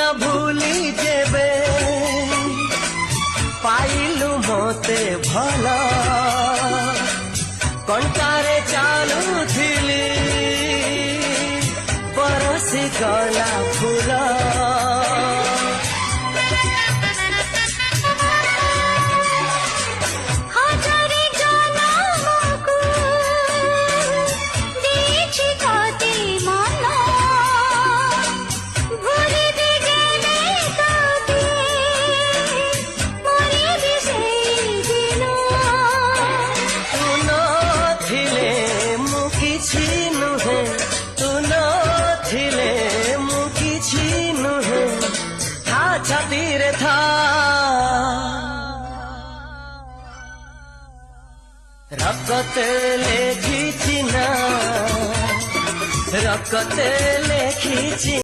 ना भूली जेबे पाइलु मते भला कंटारे चालुथिली बरसी गला फूल छातीरे था रकते लेखी ना रकते लेखी।